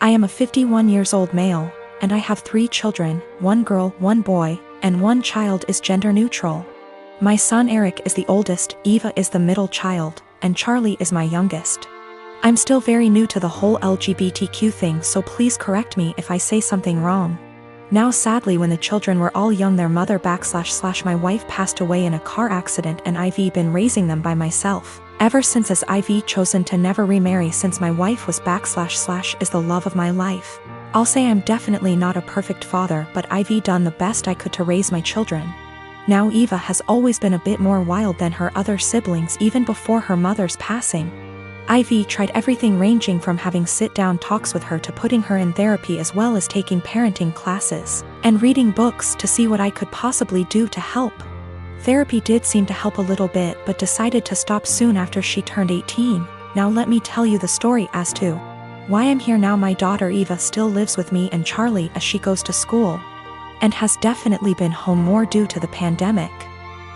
I am a 51 years old male, and I have 3 children, 1 girl, 1 boy, and 1 child is gender neutral. My son Eric is the oldest, Eva is the middle child, and Charlie is my youngest. I'm still very new to the whole LGBTQ thing, so please correct me if I say something wrong. Now sadly, when the children were all young, their mother / my wife passed away in a car accident, and I've been raising them by myself ever since, as I've chosen to never remarry since my wife was / is the love of my life. I'll say I'm definitely not a perfect father, but I've done the best I could to raise my children. Now Eva has always been a bit more wild than her other siblings even before her mother's passing. I've tried everything, ranging from having sit-down talks with her to putting her in therapy, as well as taking parenting classes and reading books to see what I could possibly do to help. Therapy did seem to help a little bit, but decided to stop soon after she turned 18. Now let me tell you the story as to why I'm here now. My daughter Eva still lives with me and Charlie as she goes to school, and has definitely been home more due to the pandemic,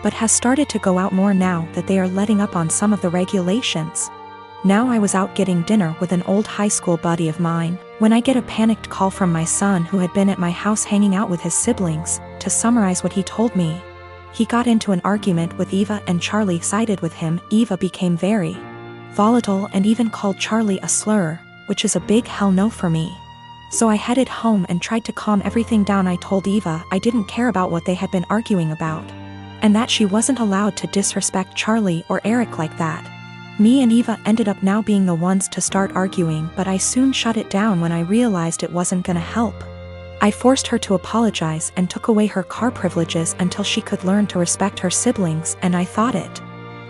but has started to go out more now that they are letting up on some of the regulations. Now I was out getting dinner with an old high school buddy of mine when I get a panicked call from my son, who had been at my house hanging out with his siblings. To summarize what he told me, he got into an argument with Eva and Charlie sided with him. Eva became very volatile and even called Charlie a slur, which is a big hell no for me. So I headed home and tried to calm everything down. I told Eva I didn't care about what they had been arguing about, and that she wasn't allowed to disrespect Charlie or Eric like that. Me and Eva ended up now being the ones to start arguing, but I soon shut it down when I realized it wasn't gonna help. I forced her to apologize and took away her car privileges until she could learn to respect her siblings, and I thought it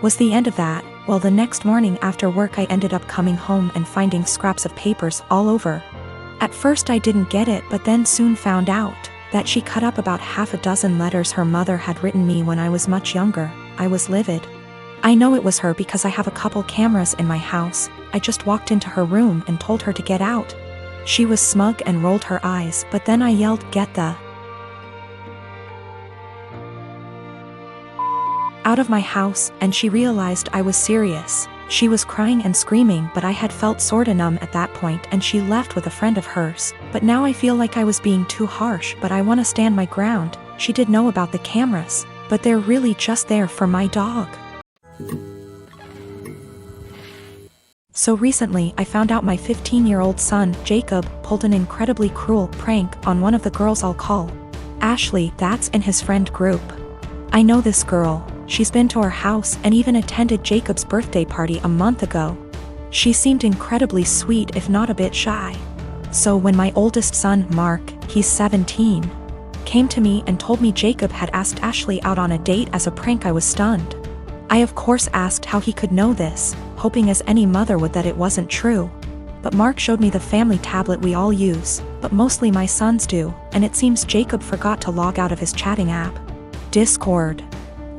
was the end of that. Well, the next morning after work I ended up coming home and finding scraps of papers all over. At first I didn't get it, but then soon found out that she cut up about half a dozen letters her mother had written me when I was much younger. I was livid. I know it was her because I have a couple cameras in my house. I just walked into her room and told her to get out. She was smug and rolled her eyes, but then I yelled, "Get the out of my house," and she realized I was serious. She was crying and screaming, but I had felt sorta numb at that point, and she left with a friend of hers. But now I feel like I was being too harsh, but I wanna stand my ground. She did know about the cameras, but they're really just there for my dog. So recently I found out my 15-year-old son, Jacob, pulled an incredibly cruel prank on one of the girls I'll call Ashley, that's in his friend group. I know this girl. She's been to our house and even attended Jacob's birthday party a month ago. She seemed incredibly sweet, if not a bit shy. So when my oldest son, Mark, he's 17, came to me and told me Jacob had asked Ashley out on a date as a prank, I was stunned. I of course asked how he could know this, hoping as any mother would that it wasn't true. But Mark showed me the family tablet we all use, but mostly my sons do, and it seems Jacob forgot to log out of his chatting app, Discord.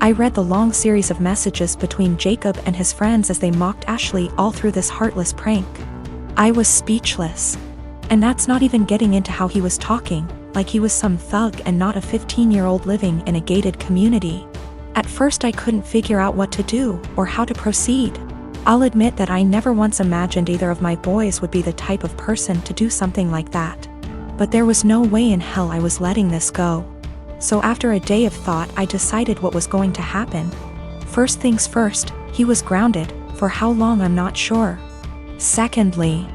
I read the long series of messages between Jacob and his friends as they mocked Ashley all through this heartless prank. I was speechless. And that's not even getting into how he was talking, like he was some thug and not a 15-year-old living in a gated community. At first I couldn't figure out what to do or how to proceed. I'll admit that I never once imagined either of my boys would be the type of person to do something like that. But there was no way in hell I was letting this go. So after a day of thought I decided what was going to happen. First things first, he was grounded. For how long I'm not sure. Secondly,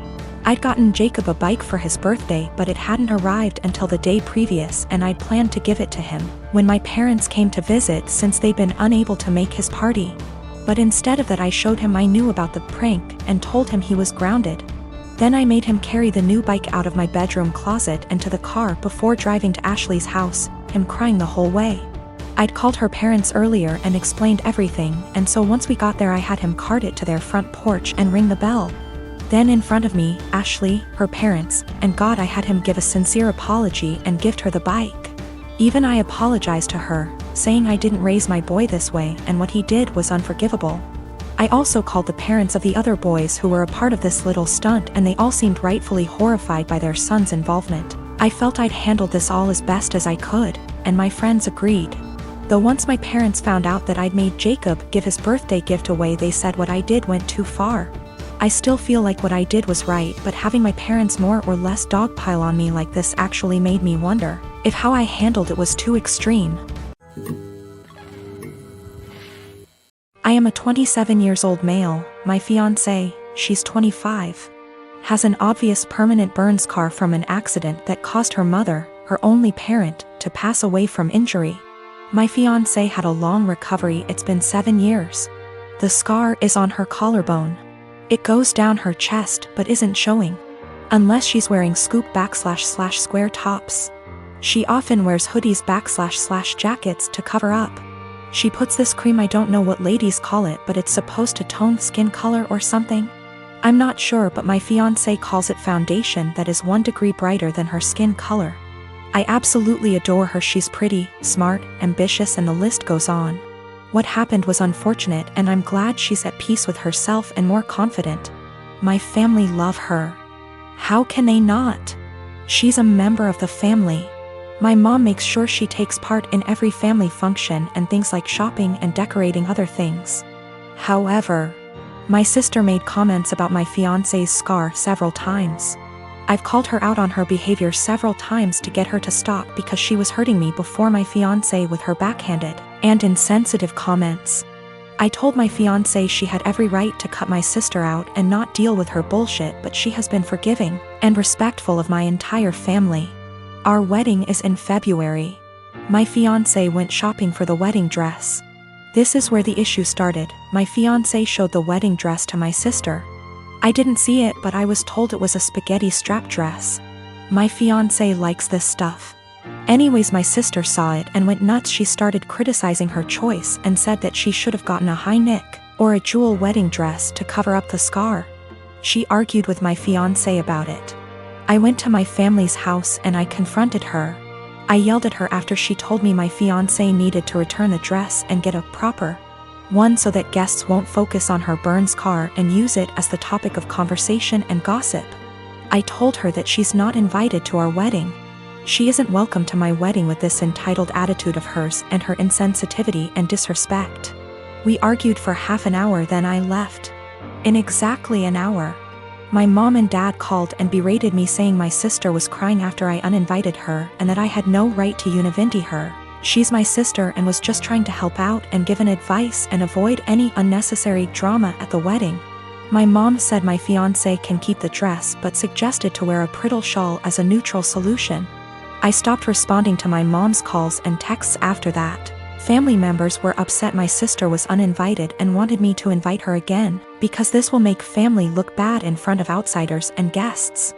I'd gotten Jacob a bike for his birthday, but it hadn't arrived until the day previous, and I'd planned to give it to him when my parents came to visit, since they'd been unable to make his party. But instead of that I showed him I knew about the prank and told him he was grounded. Then I made him carry the new bike out of my bedroom closet and to the car before driving to Ashley's house, him crying the whole way. I'd called her parents earlier and explained everything, and so once we got there I had him cart it to their front porch and ring the bell. Then in front of me, Ashley, her parents, and God, I had him give a sincere apology and gift her the bike. Even I apologized to her, saying I didn't raise my boy this way and what he did was unforgivable. I also called the parents of the other boys who were a part of this little stunt, and they all seemed rightfully horrified by their son's involvement. I felt I'd handled this all as best as I could, and my friends agreed. Though once my parents found out that I'd made Jacob give his birthday gift away, they said what I did went too far. I still feel like what I did was right, but having my parents more or less dogpile on me like this actually made me wonder if how I handled it was too extreme. I am a 27 years old male. My fiancé, she's 25, has an obvious permanent burn scar from an accident that caused her mother, her only parent, to pass away from injury. My fiancé had a long recovery. It's been 7 years. The scar is on her collarbone. It goes down her chest but isn't showing. Unless she's wearing scoop / square tops. She often wears hoodies / jackets to cover up. She puts this cream, I don't know what ladies call it, but it's supposed to tone skin color or something. I'm not sure, but my fiancé calls it foundation that is 1 degree brighter than her skin color. I absolutely adore her. She's pretty, smart, ambitious, and the list goes on. What happened was unfortunate, and I'm glad she's at peace with herself and more confident. My family love her. How can they not? She's a member of the family. My mom makes sure she takes part in every family function and things like shopping and decorating other things. However, my sister made comments about my fiancé's scar several times. I've called her out on her behavior several times to get her to stop because she was hurting me before my fiancé with her backhanded and insensitive comments. I told my fiancé she had every right to cut my sister out and not deal with her bullshit, but she has been forgiving and respectful of my entire family. Our wedding is in February. My fiancé went shopping for the wedding dress. This is where the issue started. My fiancé showed the wedding dress to my sister. I didn't see it, but I was told it was a spaghetti strap dress. My fiancé likes this stuff. Anyways, my sister saw it and went nuts. She started criticizing her choice and said that she should have gotten a high neck or a jewel wedding dress to cover up the scar. She argued with my fiancé about it. I went to my family's house and I confronted her. I yelled at her after she told me my fiancé needed to return the dress and get a proper one so that guests won't focus on her burn scar and use it as the topic of conversation and gossip. I told her that she's not invited to our wedding. She isn't welcome to my wedding with this entitled attitude of hers and her insensitivity and disrespect. We argued for half an hour, then I left. In exactly an hour, my mom and dad called and berated me, saying my sister was crying after I uninvited her and that I had no right to univenti her. She's my sister and was just trying to help out and give an advice and avoid any unnecessary drama at the wedding. My mom said my fiancé can keep the dress but suggested to wear a bridal shawl as a neutral solution. I stopped responding to my mom's calls and texts after that. Family members were upset my sister was uninvited and wanted me to invite her again, because this will make family look bad in front of outsiders and guests.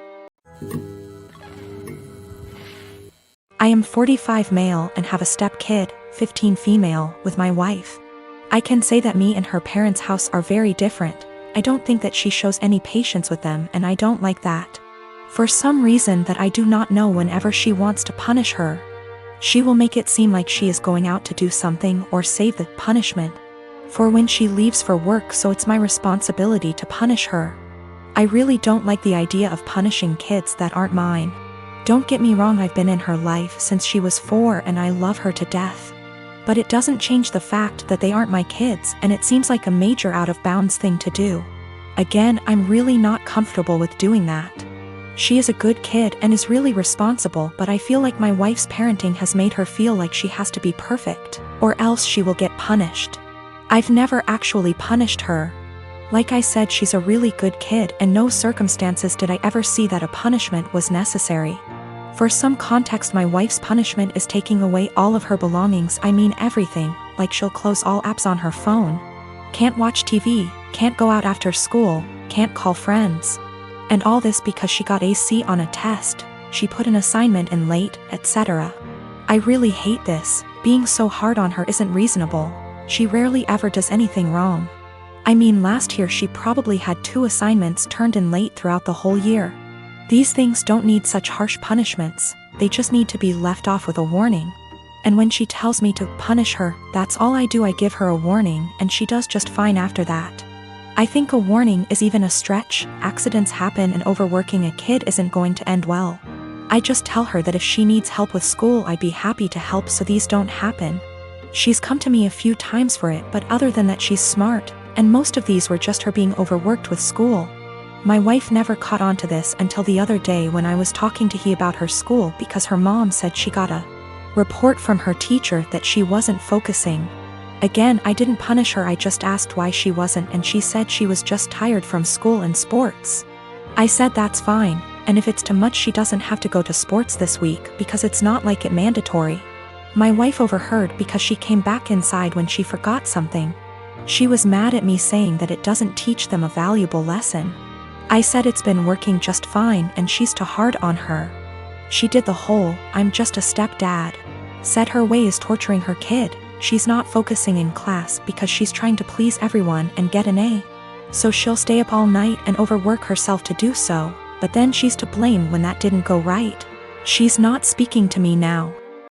I am 45 male and have a step kid, 15 female, with my wife. I can say that me and her parents' house are very different. I don't think that she shows any patience with them, and I don't like that. For some reason that I do not know, whenever she wants to punish her, she will make it seem like she is going out to do something or save the punishment for when she leaves for work, so it's my responsibility to punish her. I really don't like the idea of punishing kids that aren't mine. Don't get me wrong, I've been in her life since she was 4 and I love her to death. But it doesn't change the fact that they aren't my kids, and it seems like a major out of bounds thing to do. Again, I'm really not comfortable with doing that. She is a good kid and is really responsible, but I feel like my wife's parenting has made her feel like she has to be perfect, or else she will get punished. I've never actually punished her. Like I said, she's a really good kid, and no circumstances did I ever see that a punishment was necessary. For some context, my wife's punishment is taking away all of her belongings. I mean everything, like she'll close all apps on her phone. Can't watch TV, can't go out after school, can't call friends. And all this because she got a C on a test, she put an assignment in late, etc. I really hate this. Being so hard on her isn't reasonable. She rarely ever does anything wrong. I mean, last year she probably had 2 assignments turned in late throughout the whole year. These things don't need such harsh punishments, they just need to be left off with a warning. And when she tells me to punish her, that's all I do. I give her a warning and she does just fine after that. I think a warning is even a stretch. Accidents happen and overworking a kid isn't going to end well. I just tell her that if she needs help with school, I'd be happy to help so these don't happen. She's come to me a few times for it, but other than that, she's smart, And most of these were just her being overworked with school. My wife never caught on to this until the other day when I was talking to he about her school because her mom said she got a report from her teacher that she wasn't focusing. Again, I didn't punish her, I just asked why she wasn't, and she said she was just tired from school and sports. I said that's fine, and if it's too much she doesn't have to go to sports this week because it's not like it mandatory. My wife overheard because she came back inside when she forgot something. She was mad at me saying that it doesn't teach them a valuable lesson. I said it's been working just fine and she's too hard on her. She did the whole, I'm just a stepdad. Said her way is torturing her kid. She's not focusing in class because she's trying to please everyone and get an A. So she'll stay up all night and overwork herself to do so, but then she's to blame when that didn't go right. She's not speaking to me now,